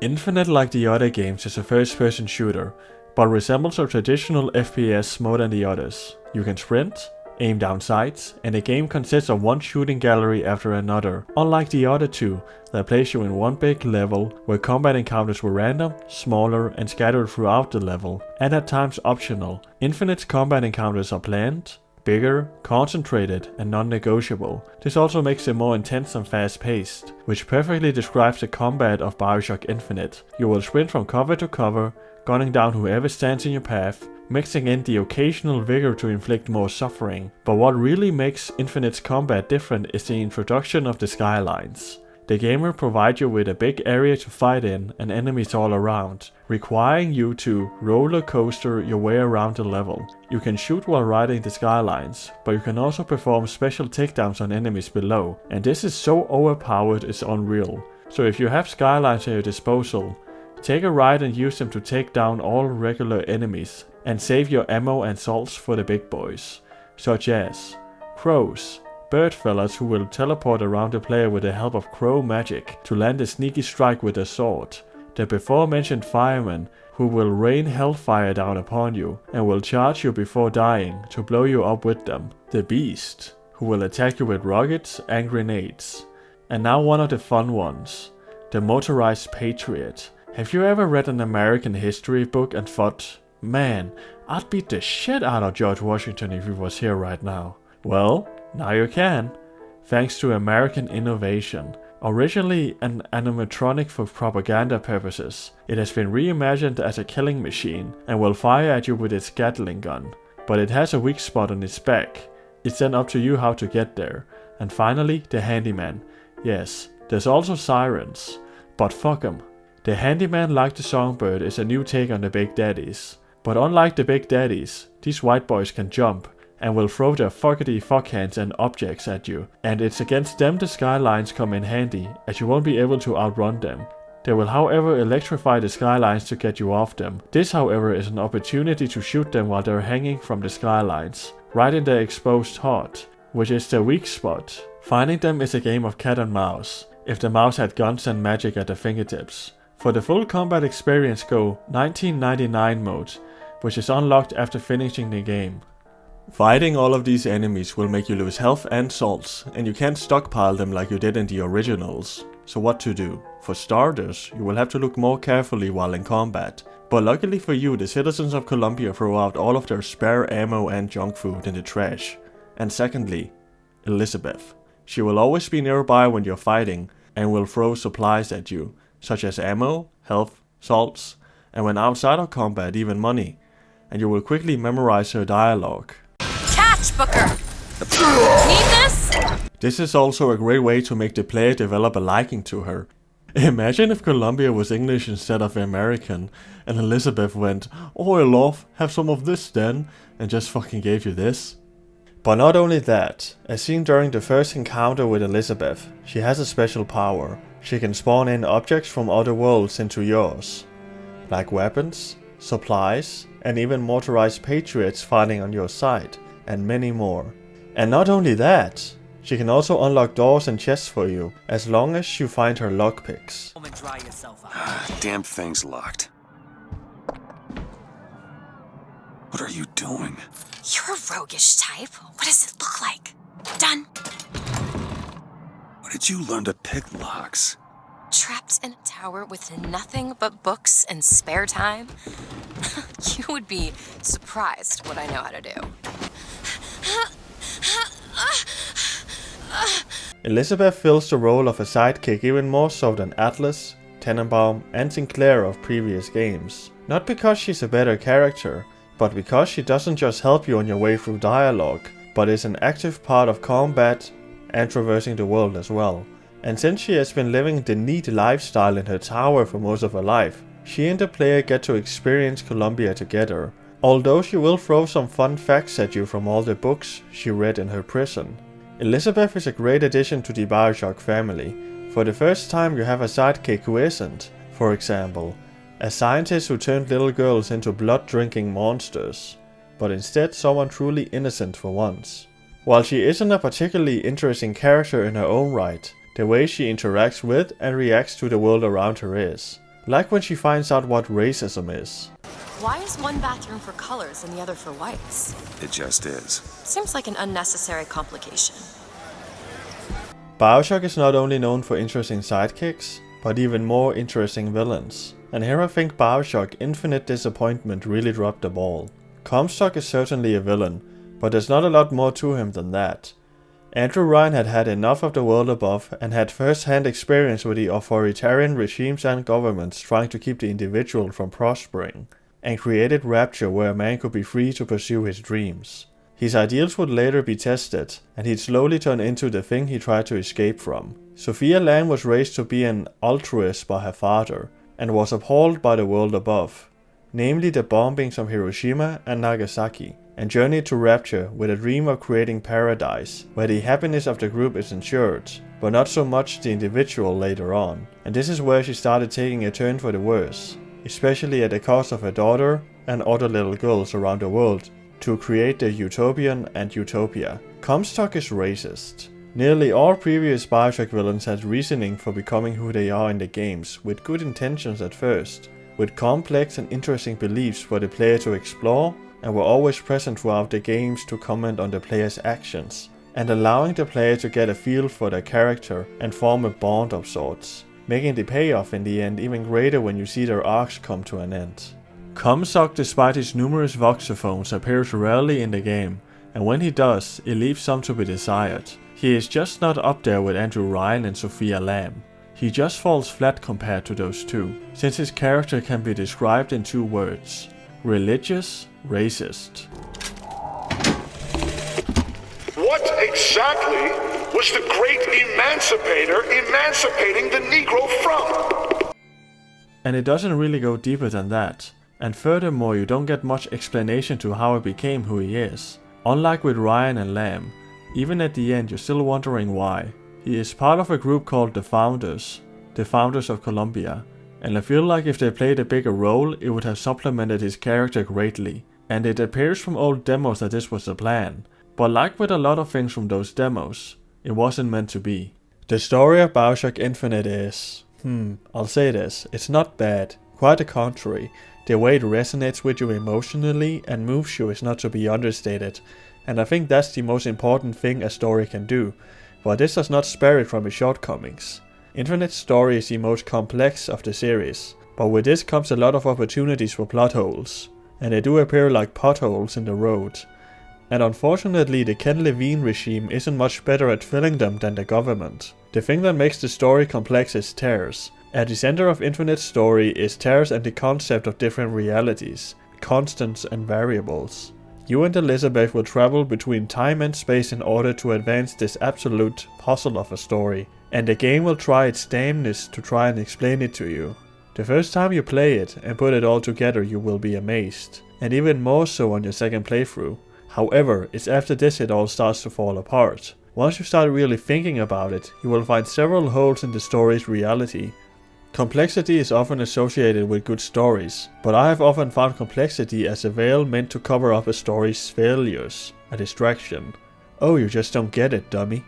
Infinite, like the other games, is a first-person shooter, but resembles a traditional FPS more than the others. You can sprint, aim down sights, and the game consists of one shooting gallery after another, unlike the other two that place you in one big level where combat encounters were random, smaller, and scattered throughout the level, and at times optional. Infinite's combat encounters are planned, bigger, concentrated, and non-negotiable. This also makes them more intense and fast-paced, which perfectly describes the combat of Bioshock Infinite. You will sprint from cover to cover, gunning down whoever stands in your path, mixing in the occasional vigor to inflict more suffering. But what really makes Infinite's combat different is the introduction of the skylines. The game will provide you with a big area to fight in and enemies all around, requiring you to roller coaster your way around the level. You can shoot while riding the skylines, but you can also perform special takedowns on enemies below, and this is so overpowered it's unreal. So if you have skylines at your disposal, take a ride and use them to take down all regular enemies, and save your ammo and salts for the big boys, such as crows, bird fellas who will teleport around the player with the help of crow magic to land a sneaky strike with a sword, the before mentioned firemen who will rain hellfire down upon you and will charge you before dying to blow you up with them, the beast who will attack you with rockets and grenades, and now one of the fun ones, the motorized patriot. Have you ever read an American history book and thought, man, I'd beat the shit out of George Washington if he was here right now? Well, now you can, thanks to American innovation. Originally an animatronic for propaganda purposes, it has been reimagined as a killing machine and will fire at you with its Gatling gun. But it has a weak spot on its back. It's then up to you how to get there. And finally, the handyman. Yes, there's also sirens, but fuck 'em. The handyman, like the songbird, is a new take on the Big Daddies. But unlike the Big Daddies, these white boys can jump and will throw their fuckity fuckhands and objects at you, and it's against them the skylines come in handy, as you won't be able to outrun them. They will however electrify the skylines to get you off them. This however is an opportunity to shoot them while they're hanging from the skylines, right in their exposed heart, which is their weak spot. Finding them is a game of cat and mouse, if the mouse had guns and magic at their fingertips. For the full combat experience go 1999 mode, which is unlocked after finishing the game. Fighting all of these enemies will make you lose health and salts, and you can't stockpile them like you did in the originals. So what to do? For starters, you will have to look more carefully while in combat. But luckily for you, the citizens of Columbia throw out all of their spare ammo and junk food in the trash. And secondly, Elizabeth. She will always be nearby when you're fighting, and will throw supplies at you, such as ammo, health, salts, and when outside of combat, even money. And you will quickly memorize her dialogue. Booker. Need this? This is also a great way to make the player develop a liking to her. Imagine if Columbia was English instead of American, and Elizabeth went, "Oh love, have some of this then," and just fucking gave you this. But not only that, as seen during the first encounter with Elizabeth, she has a special power. She can spawn in objects from other worlds into yours, like weapons, supplies, and even motorized patriots fighting on your side. And many more. And not only that, she can also unlock doors and chests for you, as long as you find her lockpicks. Damn thing's locked. What are you doing? You're a roguish type. What does it look like? Done. Where did you learn to pick locks? Trapped in a tower with nothing but books and spare time? You would be surprised what I know how to do. Elizabeth fills the role of a sidekick even more so than Atlas, Tenenbaum, and Sinclair of previous games. Not because she's a better character, but because she doesn't just help you on your way through dialogue, but is an active part of combat and traversing the world as well. And since she has been living the neat lifestyle in her tower for most of her life, she and the player get to experience Columbia together, although she will throw some fun facts at you from all the books she read in her prison. Elizabeth is a great addition to the Bioshock family. For the first time you have a sidekick who isn't, for example, a scientist who turned little girls into blood-drinking monsters, but instead someone truly innocent for once. While she isn't a particularly interesting character in her own right, the way she interacts with and reacts to the world around her is. Like when she finds out what racism is. Why is one bathroom for colors and the other for whites? It just is. Seems like an unnecessary complication. Bioshock is not only known for interesting sidekicks, but even more interesting villains. And here I think Bioshock Infinite Disappointment really dropped the ball. Comstock is certainly a villain, but there's not a lot more to him than that. Andrew Ryan had had enough of the world above and had first-hand experience with the authoritarian regimes and governments trying to keep the individual from prospering, and created Rapture where a man could be free to pursue his dreams. His ideals would later be tested, and he'd slowly turn into the thing he tried to escape from. Sophia Lamb was raised to be an altruist by her father, and was appalled by the world above, namely the bombings of Hiroshima and Nagasaki, and journeyed to Rapture with a dream of creating paradise, where the happiness of the group is ensured, but not so much the individual later on. And this is where she started taking a turn for the worse, especially at the cost of her daughter and other little girls around the world, to create the Utopian and Utopia. Comstock is racist. Nearly all previous Bioshock villains had reasoning for becoming who they are in the games, with good intentions at first, with complex and interesting beliefs for the player to explore, and were always present throughout the games to comment on the player's actions, and allowing the player to get a feel for their character and form a bond of sorts, making the payoff in the end even greater when you see their arcs come to an end. Comstock, despite his numerous voxophones, appears rarely in the game, and when he does, it leaves some to be desired. He is just not up there with Andrew Ryan and Sophia Lamb. He just falls flat compared to those two, since his character can be described in two words: religious, racist. What exactly was the great emancipator emancipating the Negro from? And it doesn't really go deeper than that. And furthermore, you don't get much explanation to how he became who he is. Unlike with Ryan and Lamb, even at the end you're still wondering why. He is part of a group called the Founders of Columbia, and I feel like if they played a bigger role, it would have supplemented his character greatly. And it appears from old demos that this was the plan, but like with a lot of things from those demos, it wasn't meant to be. The story of Bioshock Infinite is, I'll say this, it's not bad, quite the contrary. The way it resonates with you emotionally and moves you is not to be understated, and I think that's the most important thing a story can do, but this does not spare it from its shortcomings. Infinite's story is the most complex of the series, but with this comes a lot of opportunities for plot holes, and they do appear like potholes in the road. And unfortunately the Ken Levine regime isn't much better at filling them than the government. The thing that makes the story complex is tears. At the center of Infinite's story is tears and the concept of different realities, constants and variables. You and Elizabeth will travel between time and space in order to advance this absolute puzzle of a story, and the game will try its damnness to try and explain it to you. The first time you play it and put it all together you will be amazed, and even more so on your second playthrough. However, it's after this it all starts to fall apart. Once you start really thinking about it, you will find several holes in the story's reality. Complexity is often associated with good stories, but I have often found complexity as a veil meant to cover up a story's failures, a distraction. Oh, you just don't get it, dummy.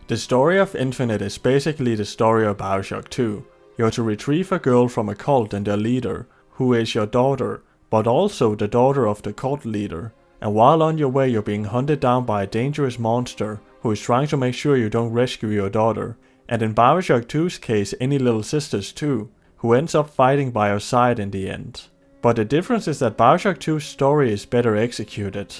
The story of Infinite is basically the story of Bioshock 2. You're to retrieve a girl from a cult and their leader, who is your daughter, but also the daughter of the cult leader. And while on your way you're being hunted down by a dangerous monster who is trying to make sure you don't rescue your daughter. And in Bioshock 2's case, any little sisters too, who ends up fighting by your side in the end. But the difference is that Bioshock 2's story is better executed.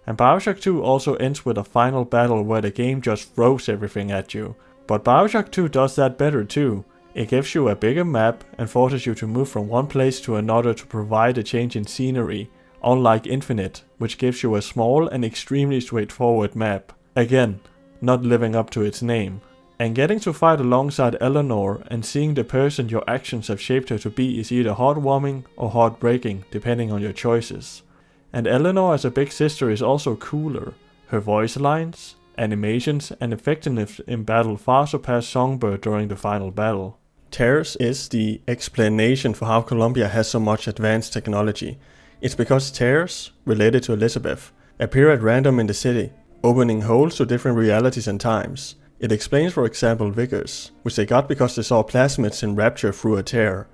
And Bioshock 2 also ends with a final battle where the game just throws everything at you. But Bioshock 2 does that better too. It gives you a bigger map and forces you to move from one place to another to provide a change in scenery, unlike Infinite, which gives you a small and extremely straightforward map. Again, not living up to its name. And getting to fight alongside Eleanor and seeing the person your actions have shaped her to be is either heartwarming or heartbreaking, depending on your choices. And Eleanor as a big sister is also cooler. Her voice lines, animations and effectiveness in battle far surpass Songbird during the final battle. Tears is the explanation for how Columbia has so much advanced technology. It's because tears, related to Elizabeth, appear at random in the city, opening holes to different realities and times. It explains, for example, Vickers, which they got because they saw plasmids in Rapture through a tear.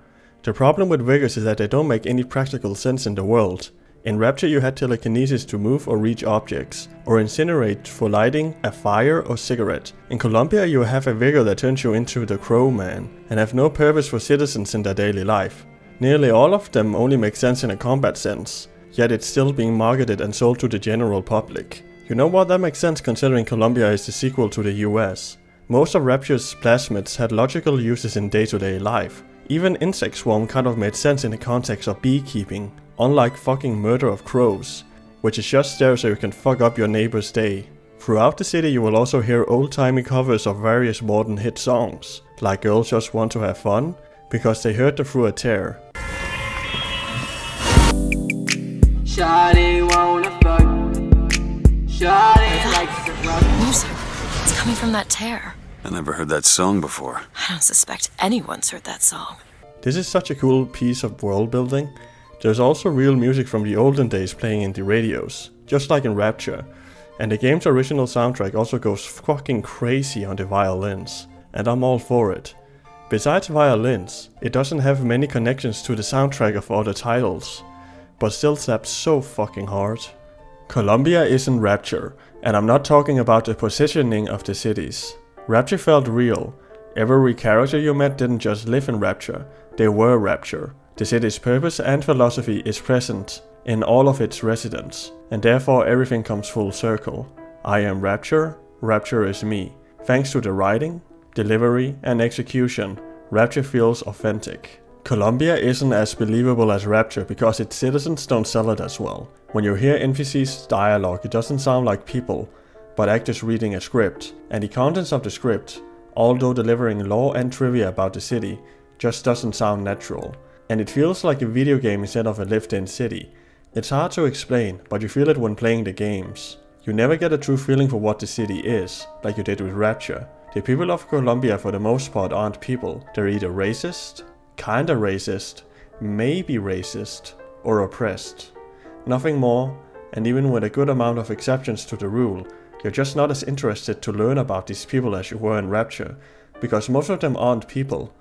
The problem with Vigors is that they don't make any practical sense in the world. In Rapture you had telekinesis to move or reach objects, or incinerate for lighting a fire or cigarette. In Columbia you have a Vigor that turns you into the Crow Man, and have no purpose for citizens in their daily life. Nearly all of them only make sense in a combat sense, yet it's still being marketed and sold to the general public. You know what, that makes sense considering Columbia is the sequel to the US. Most of Rapture's plasmids had logical uses in day-to-day life. Even Insect Swarm kind of made sense in the context of beekeeping, unlike fucking murder of crows, which is just there so you can fuck up your neighbor's day. Throughout the city you will also hear old-timey covers of various modern hit songs, like Girls Just Want to Have Fun, because they heard them through a tear. Shawty wanna fuck. Shawty likes to rock. Music. It's coming from that tear. I never heard that song before. I don't suspect anyone's heard that song. This is such a cool piece of world building. There's also real music from the olden days playing in the radios, just like in Rapture. And the game's original soundtrack also goes fucking crazy on the violins, and I'm all for it. Besides violins, it doesn't have many connections to the soundtrack of other titles, but still slaps so fucking hard. Columbia isn't Rapture, and I'm not talking about the positioning of the cities. Rapture felt real. Every character you met didn't just live in Rapture, they were Rapture. The city's purpose and philosophy is present in all of its residents, and therefore everything comes full circle. I am Rapture, Rapture is me. Thanks to the writing, delivery, and execution, Rapture feels authentic. Columbia isn't as believable as Rapture because its citizens don't sell it as well. When you hear NPC's dialogue, it doesn't sound like people, but actors reading a script, and the contents of the script, although delivering lore and trivia about the city, just doesn't sound natural. And it feels like a video game instead of a lived-in city. It's hard to explain, but you feel it when playing the games. You never get a true feeling for what the city is, like you did with Rapture. The people of Columbia for the most part aren't people. They're either racist, kinda racist, maybe racist, or oppressed. Nothing more, and even with a good amount of exceptions to the rule, you're just not as interested to learn about these people as you were in Rapture, because most of them aren't people,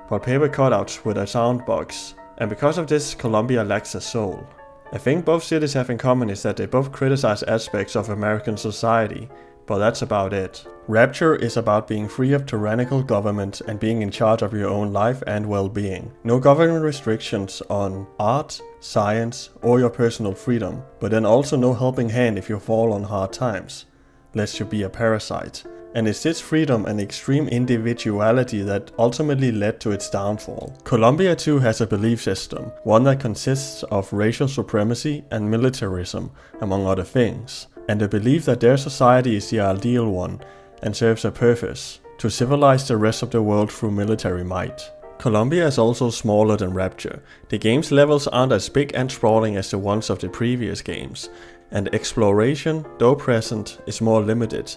but paper cutouts with a sound box, and because of this, Columbia lacks a soul. A thing both cities have in common is that they both criticize aspects of American society, but that's about it. Rapture is about being free of tyrannical government and being in charge of your own life and well-being. No government restrictions on art, science, or your personal freedom, but then also no helping hand if you fall on hard times, lest you be a parasite. And it's this freedom and extreme individuality that ultimately led to its downfall. Columbia too has a belief system, one that consists of racial supremacy and militarism, among other things, and the belief that their society is the ideal one and serves a purpose, to civilize the rest of the world through military might. Columbia is also smaller than Rapture. The game's levels aren't as big and sprawling as the ones of the previous games, and exploration, though present, is more limited,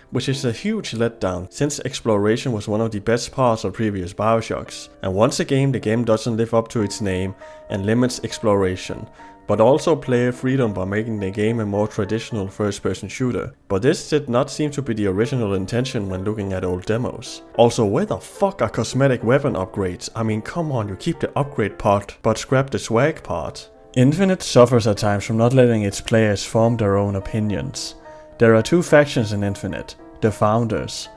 which is a huge letdown since exploration was one of the best parts of previous Bioshocks. And once again the game doesn't live up to its name and limits exploration, but also player freedom by making the game a more traditional first-person shooter. But this did not seem to be the original intention when looking at old demos. Also, where the fuck are cosmetic weapon upgrades? I mean, come on, you keep the upgrade part, but scrap the swag part. Infinite suffers at times from not letting its players form their own opinions. There are two factions in Infinite. The founders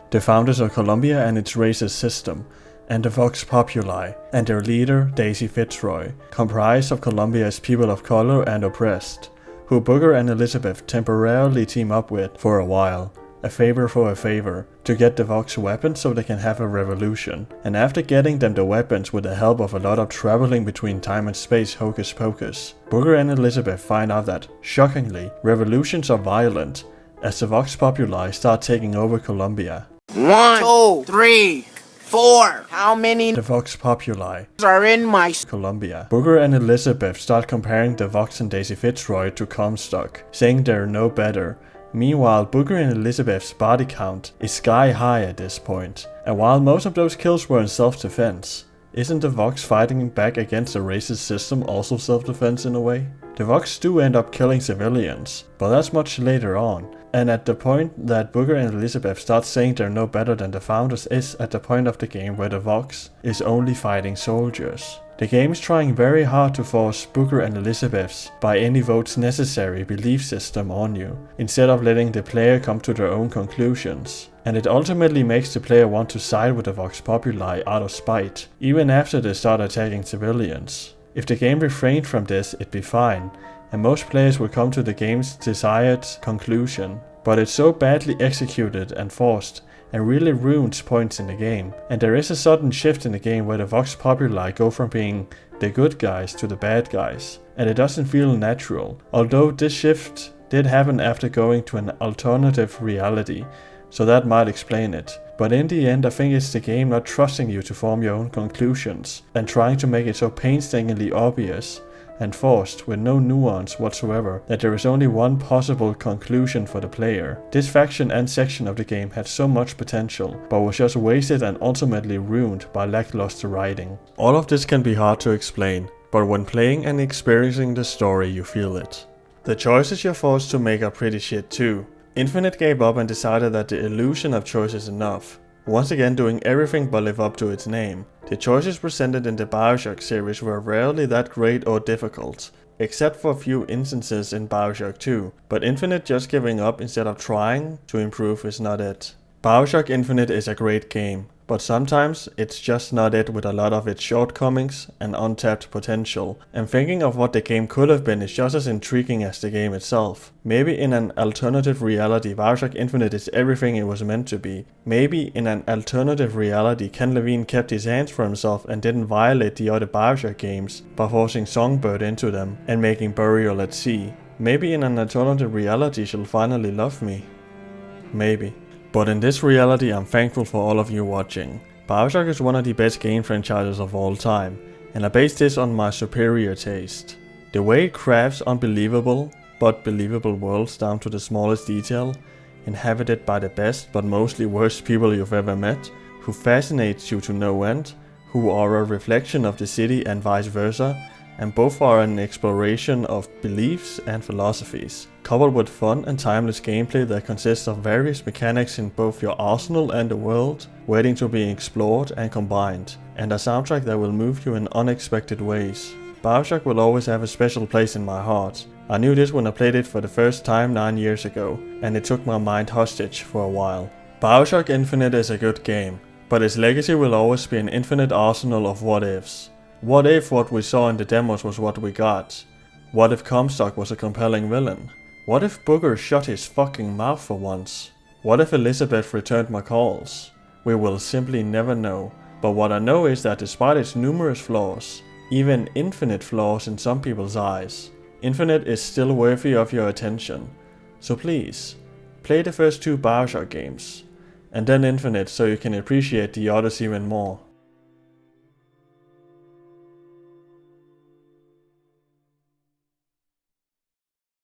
of Columbia and its racist system, and the Vox Populi, and their leader, Daisy Fitzroy, comprised of Columbia's people of color and oppressed, who Booker and Elizabeth temporarily team up with for a while, a favor for a favor, to get the Vox weapons so they can have a revolution. And after getting them the weapons with the help of a lot of traveling between time and space hocus pocus, Booker and Elizabeth find out that, shockingly, revolutions are violent, as the Vox Populi start taking over Columbia. 1, 2, 3, 4. How many The Vox Populi are in my Columbia. Booker and Elizabeth start comparing the Vox and Daisy Fitzroy to Comstock, saying they're no better. Meanwhile, Booker and Elizabeth's body count is sky high at this point, and while most of those kills were in self-defense, isn't the Vox fighting back against the racist system also self-defense in a way? The Vox do end up killing civilians, but that's much later on, and at the point that Booker and Elizabeth start saying they're no better than the founders is at the point of the game where the Vox is only fighting soldiers. The game is trying very hard to force Booker and Elizabeth's by any votes necessary belief system on you, instead of letting the player come to their own conclusions. And it ultimately makes the player want to side with the Vox Populi out of spite, even after they start attacking civilians. If the game refrained from this, it'd be fine, and most players would come to the game's desired conclusion. But it's so badly executed and forced, and really ruins points in the game. And there is a sudden shift in the game where the Vox Populi go from being the good guys to the bad guys, and it doesn't feel natural. Although this shift did happen after going to an alternative reality, so that might explain it. But in the end, I think it's the game not trusting you to form your own conclusions, and trying to make it so painstakingly obvious and forced with no nuance whatsoever that there is only one possible conclusion for the player. This faction and section of the game had so much potential, but was just wasted and ultimately ruined by lackluster writing. All of this can be hard to explain, but when playing and experiencing the story you feel it. The choices you're forced to make are pretty shit too. Infinite gave up and decided that the illusion of choice is enough, once again doing everything but live up to its name. The choices presented in the Bioshock series were rarely that great or difficult, except for a few instances in Bioshock 2, but Infinite just giving up instead of trying to improve is not it. Bioshock Infinite is a great game, but sometimes it's just not it with a lot of its shortcomings and untapped potential, and thinking of what the game could have been is just as intriguing as the game itself. Maybe in an alternative reality Bioshock Infinite is everything it was meant to be. Maybe in an alternative reality Ken Levine kept his hands for himself and didn't violate the other Bioshock games by forcing Songbird into them and making Burial at Sea. Maybe in an alternative reality she'll finally love me. Maybe. But in this reality I'm thankful for all of you watching. Bioshock is one of the best game franchises of all time, and I base this on my superior taste. The way it crafts unbelievable but believable worlds down to the smallest detail, inhabited by the best but mostly worst people you've ever met, who fascinates you to no end, who are a reflection of the city and vice versa, and both are an exploration of beliefs and philosophies, coupled with fun and timeless gameplay that consists of various mechanics in both your arsenal and the world, waiting to be explored and combined, and a soundtrack that will move you in unexpected ways. Bioshock will always have a special place in my heart. I knew this when I played it for the first time 9 years ago, and it took my mind hostage for a while. Bioshock Infinite is a good game, but its legacy will always be an infinite arsenal of what-ifs. What if what we saw in the demos was what we got? What if Comstock was a compelling villain? What if Booker shut his fucking mouth for once? What if Elizabeth returned my calls? We will simply never know, but what I know is that despite its numerous flaws, even infinite flaws in some people's eyes, Infinite is still worthy of your attention. So please, play the first 2 Bioshock games, and then Infinite so you can appreciate the others even more.